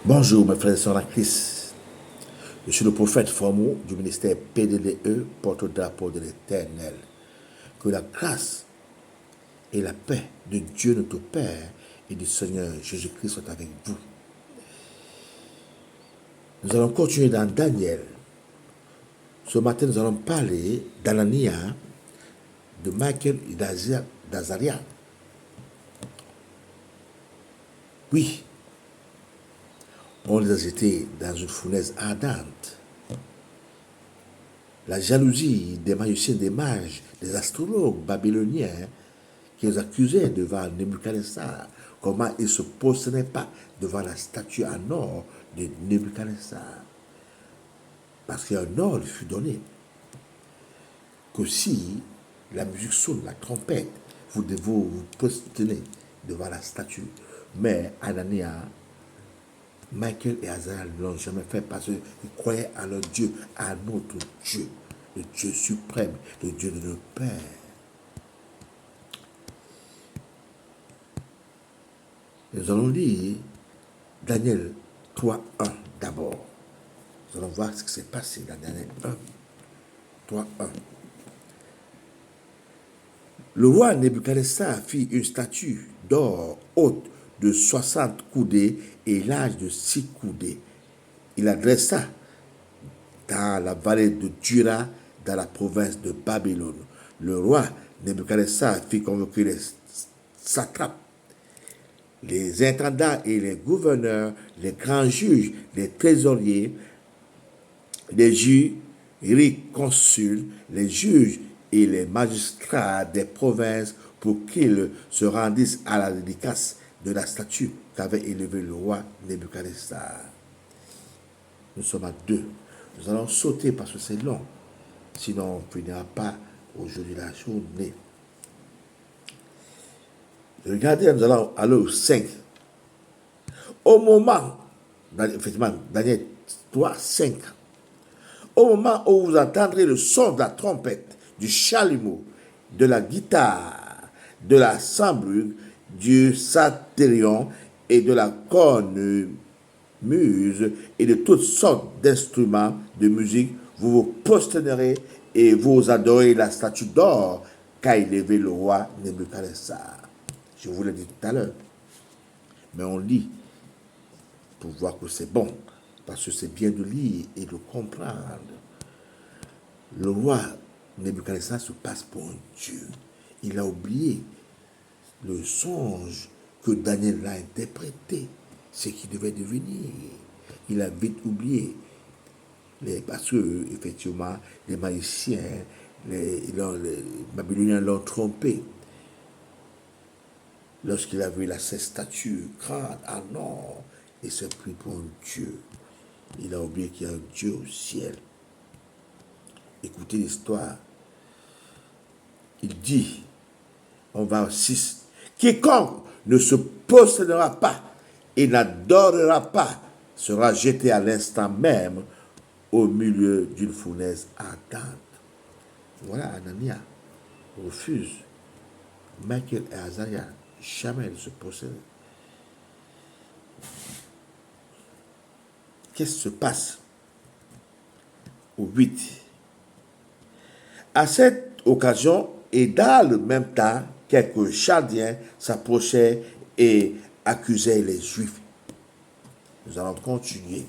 Bonjour mes frères et sœurs en Christ. Je suis le prophète Formou du ministère PDDE, porte-drapeau de l'Éternel. Que la grâce et la paix de Dieu notre Père et du Seigneur Jésus-Christ soient avec vous. Nous allons continuer dans Daniel. Ce matin, nous allons parler d'Anania, de Michael et d'Azaria. Oui, on les a jetés dans une fournaise ardente. La jalousie des magiciens, des mages, des astrologues babyloniens qui les accusaient devant Nebuchadnezzar. Comment ils ne se prosternaient pas devant la statue en or de Nebuchadnezzar. Parce qu'un or lui fut donné. Que si la musique sonne, la trompette, vous devez vous prosterner devant la statue. Mais Anania, Michael et Azaria ne l'ont jamais fait parce qu'ils croyaient à leur Dieu, à notre Dieu, le Dieu suprême, le Dieu de notre Père. Nous allons lire Daniel 3.1 d'abord. Nous allons voir ce qui s'est passé dans Daniel 3.1. Le roi Nebuchadnezzar fit une statue d'or haute de 60 coudées et large de 6 coudées. Il la dressa dans la vallée de Dura, dans la province de Babylone. Le roi Nebuchadnezzar fit convoquer les satrapes, les intendants et les gouverneurs, les grands juges, les trésoriers, les jurisconsuls, les juges et les magistrats des provinces pour qu'ils se rendissent à la dédicace de la statue qu'avait élevée le roi Nebuchadnezzar. Nous sommes à 2. Nous allons sauter parce que c'est long. Sinon, on ne finira pas aujourd'hui la journée. Regardez, nous allons aller au 5. Au moment, effectivement, Daniel 3, 5. Au moment où vous entendrez le son de la trompette, du chalumeau, de la guitare, de la sambrure, du satyrion et de la cornemuse et de toutes sortes d'instruments de musique, vous vous prosternerez et vous adorez la statue d'or qu'a élevée le roi Nebuchadnezzar. Je vous l'ai dit tout à l'heure. Mais on lit pour voir que c'est bon, parce que c'est bien de lire et de comprendre. Le roi Nebuchadnezzar se passe pour un Dieu. Il a oublié le songe que Daniel a interprété, ce qui devait devenir. Il a vite oublié. Parce que, effectivement, les magiciens, les Babyloniens l'ont trompé. Lorsqu'il a vu cette statue grande en or, il s'est pris pour un Dieu. Il a oublié qu'il y a un Dieu au ciel. Écoutez l'histoire. Il dit, on va au 6, quiconque ne se prosternera pas et n'adorera pas sera jeté à l'instant même au milieu d'une fournaise ardente. Voilà, Anania refuse. Michael et Azaria, jamais ne se prosternent. Qu'est-ce qui se passe au 8? À cette occasion, et dans le même temps, quelques Chaldéens s'approchaient et accusaient les Juifs. Nous allons continuer.